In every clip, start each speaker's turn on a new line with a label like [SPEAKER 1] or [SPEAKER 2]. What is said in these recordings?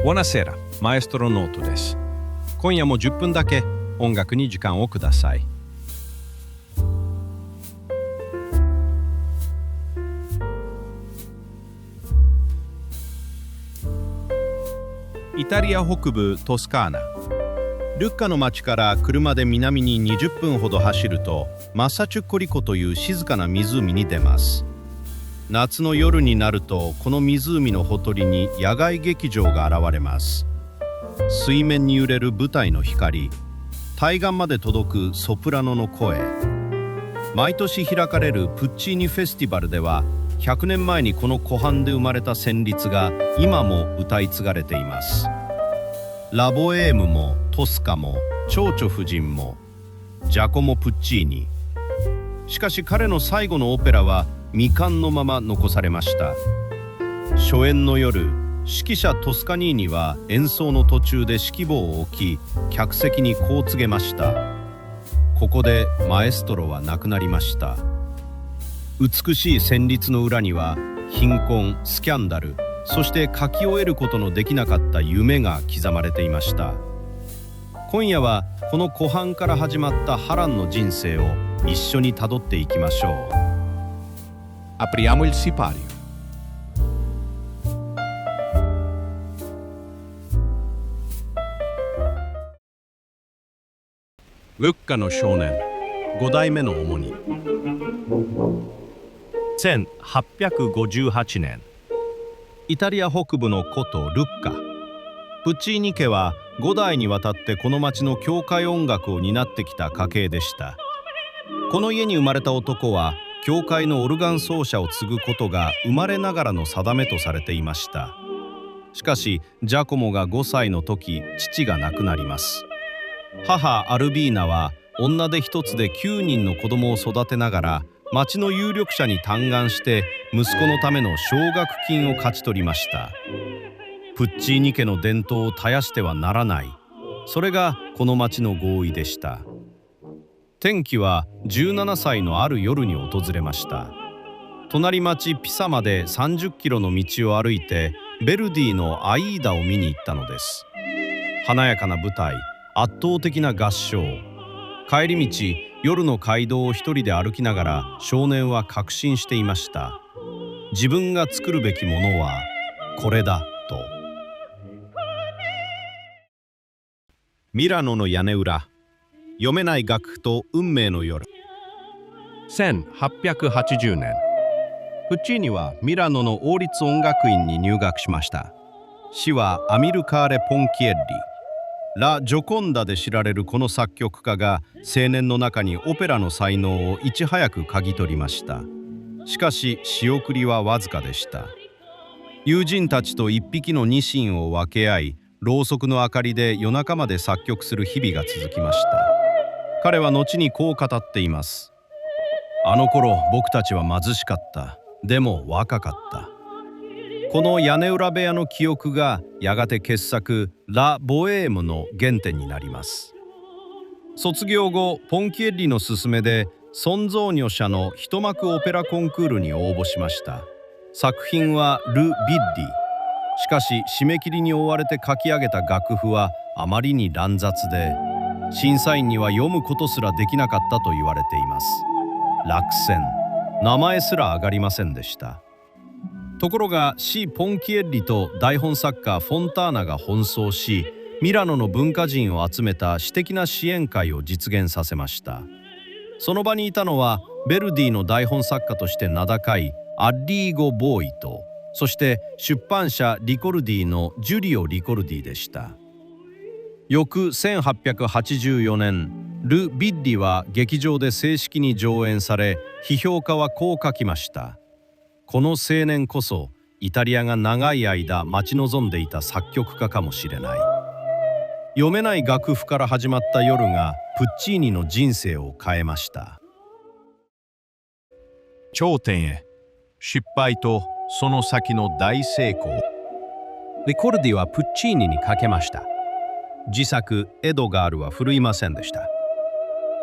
[SPEAKER 1] Buonasera, Maestro Noto です。今夜も10分だけ音楽に時間をください。イタリア北部トスカーナ。ルッカの町から車で南に20分ほど走ると、マッサチュッコリ湖という静かな湖に出ます。夏の夜になると、この湖のほとりに野外劇場が現れます。水面に揺れる舞台の光、対岸まで届くソプラノの声。毎年開かれるプッチーニフェスティバルでは、100年前にこの湖畔で生まれた旋律が今も歌い継がれています。ラボエームもトスカも蝶々夫人もジャコモ・プッチーニ。しかし彼の最後のオペラは未完のまま残されました。初演の夜、指揮者トスカニーニは演奏の途中で指揮棒を置き、客席にこう告げました。ここでマエストロは亡くなりました。美しい旋律の裏には貧困、スキャンダル、そして書き終えることのできなかった夢が刻まれていました。今夜はこの湖畔から始まった波乱の人生を一緒にたどっていきましょう。
[SPEAKER 2] Apriamo il sipario.
[SPEAKER 1] ルッカの少年、5代目の主に。1858年、イタリア北部の古都ルッカ。プッチーニ家は5代にわたってこの町の教会音楽を担ってきた家系でした。この家に生まれた男は教会のオルガン奏者を継ぐことが生まれながらの定めとされていました。しかしジャコモが5歳の時、父が亡くなります。母アルビーナは女手一つで9人の子供を育てながら、町の有力者に嘆願して息子のための奨学金を勝ち取りました。プッチーニ家の伝統を絶やしてはならない、それがこの町の合意でした。転機は17歳のある夜に訪れました。隣町ピサまで30キロの道を歩いてベルディのアイーダを見に行ったのです。華やかな舞台、圧倒的な合唱。帰り道、夜の街道を一人で歩きながら少年は確信していました。自分が作るべきものはこれだと。ミラノの屋根裏。読めない楽譜と運命の夜。1880年、プッチーニはミラノの王立音楽院に入学しました。師はアミルカーレ・ポンキエッリ。ラ・ジョコンダで知られるこの作曲家が青年の中にオペラの才能をいち早く嗅ぎ取りました。しかし仕送りはわずかでした。友人たちと一匹のニシンを分け合い、ろうそくの明かりで夜中まで作曲する日々が続きました。彼は後にこう語っています。あの頃僕たちは貧しかった。でも若かった。この屋根裏部屋の記憶がやがて傑作ラ・ボエームの原点になります。卒業後、ポンキエッリの勧めでソンゾーニョ社の一幕オペラコンクールに応募しました。作品はル・ビッディ。しかし締め切りに追われて書き上げた楽譜はあまりに乱雑で、審査員には読むことすらできなかったと言われています。落選、名前すら上がりませんでした。ところがシ・ポンキエッリと台本作家フォンターナが奔走し、ミラノの文化人を集めた私的な支援会を実現させました。その場にいたのはベルディの台本作家として名高いアッリーゴ・ボーイと、そして出版社リコルディのジュリオ・リコルディでした。翌1884年、ル・ビッディは劇場で正式に上演され、批評家はこう書きました。この青年こそイタリアが長い間待ち望んでいた作曲家かもしれない。読めない楽譜から始まった夜がプッチーニの人生を変えました。
[SPEAKER 2] 頂点へ、失敗とその先の大成功。
[SPEAKER 1] リコルディはプッチーニにかけました。自作エドガールは振るいませんでした。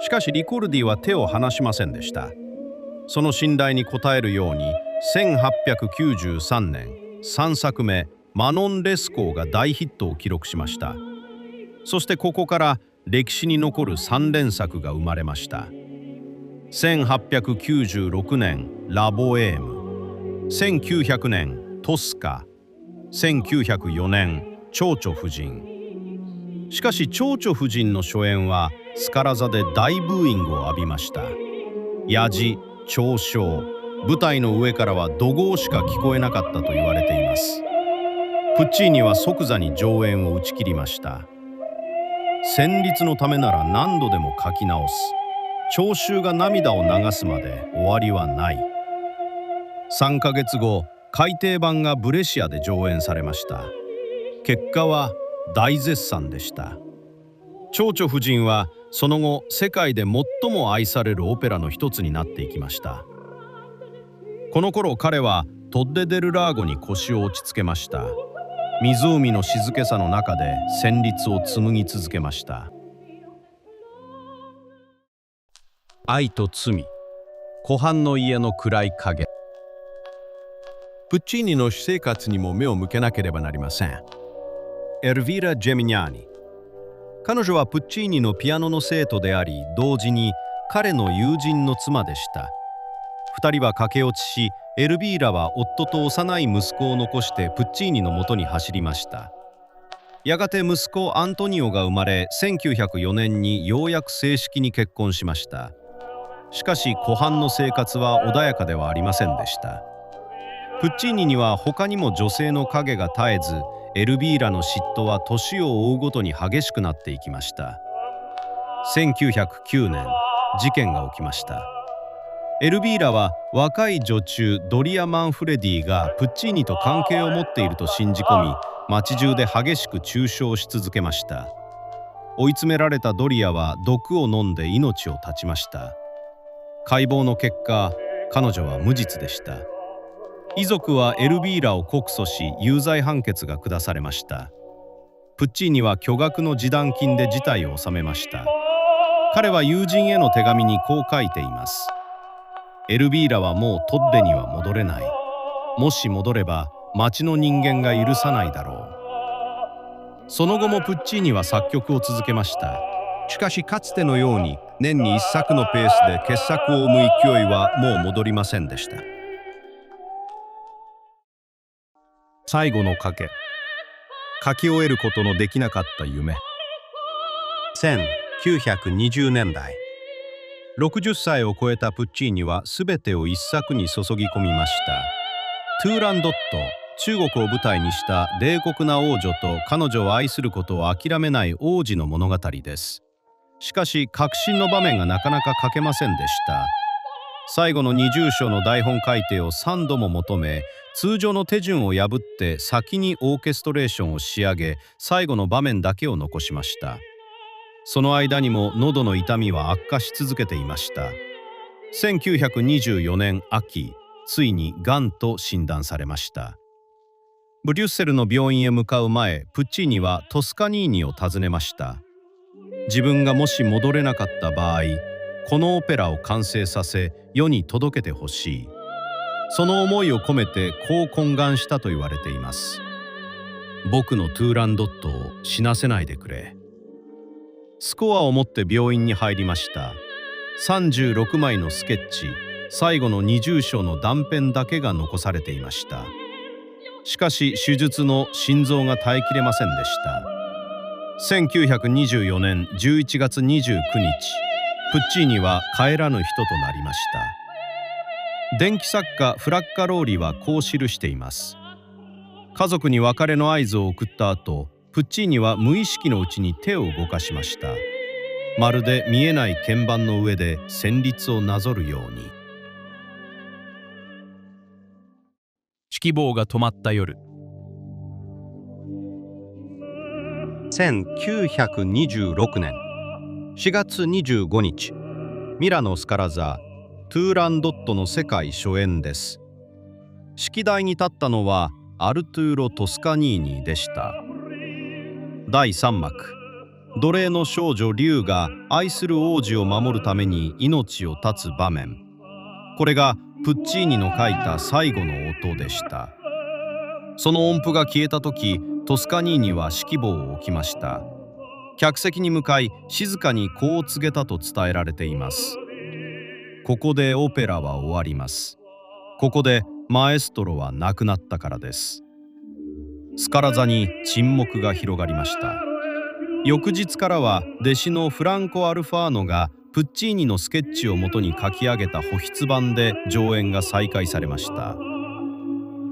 [SPEAKER 1] しかしリコルディは手を離しませんでした。その信頼に応えるように1893年3作目マノン・レスコーが大ヒットを記録しました。そしてここから歴史に残る3連作が生まれました。1896年ラボエーム、1900年トスカ、1904年蝶々夫人。しかし蝶々夫人の初演はスカラ座で大ブーイングを浴びました。やじ、嘲笑、舞台の上からは怒号しか聞こえなかったと言われています。プッチーニは即座に上演を打ち切りました。旋律のためなら何度でも書き直す。聴衆が涙を流すまで終わりはない。3ヶ月後、改訂版がブレシアで上演されました。結果は大絶賛でした。蝶々夫人はその後世界で最も愛されるオペラの一つになっていきました。この頃彼はトッデ・デル・ラーゴに腰を落ち着けました。湖の静けさの中で旋律を紡ぎ続けました。愛と罪、湖畔の家の暗い影。プッチーニの私生活にも目を向けなければなりません。エルヴィーラ・ジェミニャーニ。彼女はプッチーニのピアノの生徒であり、同時に彼の友人の妻でした。二人は駆け落ちし、エルヴィーラは夫と幼い息子を残してプッチーニのもとに走りました。やがて息子アントニオが生まれ、1904年にようやく正式に結婚しました。しかし湖畔の生活は穏やかではありませんでした。プッチーニには他にも女性の影が絶えず、エルヴィーラの嫉妬は年を追うごとに激しくなっていきました。1909年、事件が起きました。エルヴィーラは若い女中ドリア・マンフレディがプッチーニと関係を持っていると信じ込み、街中で激しく中傷し続けました。追い詰められたドリアは毒を飲んで命を絶ちました。解剖の結果、彼女は無実でした。遺族はエルヴィーラを告訴し、有罪判決が下されました。プッチーニは巨額の示談金で事態を収めました。彼は友人への手紙にこう書いています。エルヴィーラはもうトッデには戻れない。もし戻れば町の人間が許さないだろう。その後もプッチーニは作曲を続けました。しかしかつてのように年に一作のペースで傑作を生む勢いはもう戻りませんでした。最後の賭け。書き終えることのできなかった夢。1920年代。60歳を超えたプッチーニは全てを一作に注ぎ込みました。トゥーランドット、中国を舞台にした冷酷な王女と彼女を愛することを諦めない王子の物語です。しかし革新の場面がなかなか書けませんでした。最後の20章の台本改訂を3度も求め、通常の手順を破って先にオーケストレーションを仕上げ、最後の場面だけを残しました。その間にも喉の痛みは悪化し続けていました。1924年秋、ついにがんと診断されました。ブリュッセルの病院へ向かう前、プッチーニはトスカニーニを訪ねました。自分がもし戻れなかった場合、このオペラを完成させ世に届けてほしい。その思いを込めてこう懇願したと言われています。僕のトゥーランドットを死なせないでくれ。スコアを持って病院に入りました。36枚のスケッチ、最後の20章の断片だけが残されていました。しかし手術の心臓が耐えきれませんでした。1924年11月29日、プッチーニは帰らぬ人となりました。伝記作家フラッカローリはこう記しています。家族に別れの合図を送った後、プッチーニは無意識のうちに手を動かしました。まるで見えない鍵盤の上で旋律をなぞるように。
[SPEAKER 3] 指揮棒が止まった夜。
[SPEAKER 1] 1926年4月25日、ミラノ・スカラ座トゥーランドットの世界初演です。指揮台に立ったのはアルトゥーロ・トスカニーニでした。第3幕、奴隷の少女リュウが愛する王子を守るために命を絶つ場面。これがプッチーニの書いた最後の音でした。その音符が消えた時、トスカニーニは指揮棒を置きました。客席に向かい静かにこう告げたと伝えられています。ここでオペラは終わります。ここでマエストロは亡くなったからです。スカラ座に沈黙が広がりました。翌日からは弟子のフランコ・アルファーノがプッチーニのスケッチをもとに書き上げた補筆版で上演が再開されました。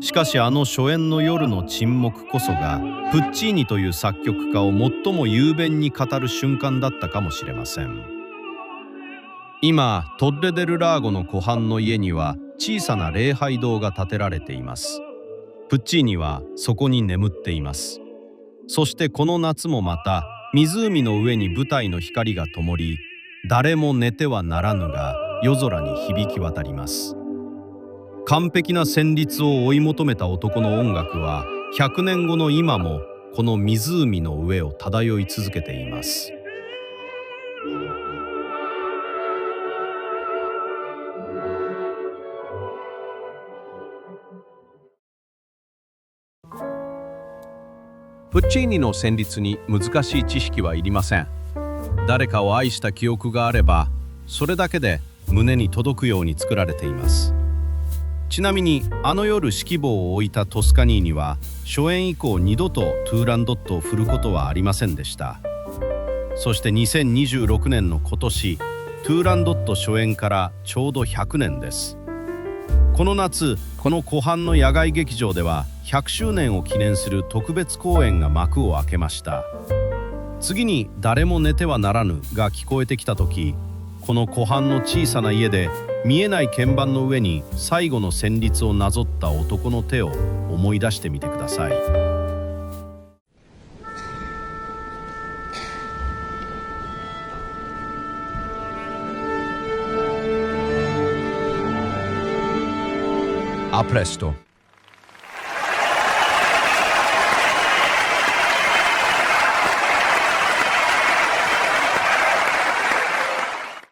[SPEAKER 1] しかしあの初演の夜の沈黙こそがプッチーニという作曲家を最も雄弁に語る瞬間だったかもしれません。今トッレ・デル・ラーゴの湖畔の家には小さな礼拝堂が建てられています。プッチーニはそこに眠っています。そしてこの夏もまた湖の上に舞台の光が灯り、誰も寝てはならぬが夜空に響き渡ります。完璧な旋律を追い求めた男の音楽は100年後の今もこの湖の上を漂い続けています。プッチーニの旋律に難しい知識はいりません。誰かを愛した記憶があればそれだけで胸に届くように作られています。ちなみにあの夜指揮棒を置いたトスカニーニは初演以降二度とトゥーランドットを振ることはありませんでした。そして2026年の今年、トゥーランドット初演からちょうど100年です。この夏、この湖畔の野外劇場では100周年を記念する特別公演が幕を開けました。次に誰も寝てはならぬが聞こえてきた時、この湖畔の小さな家で見えない鍵盤の上に最後の旋律をなぞった男の手を思い出してみてください。
[SPEAKER 2] A presto.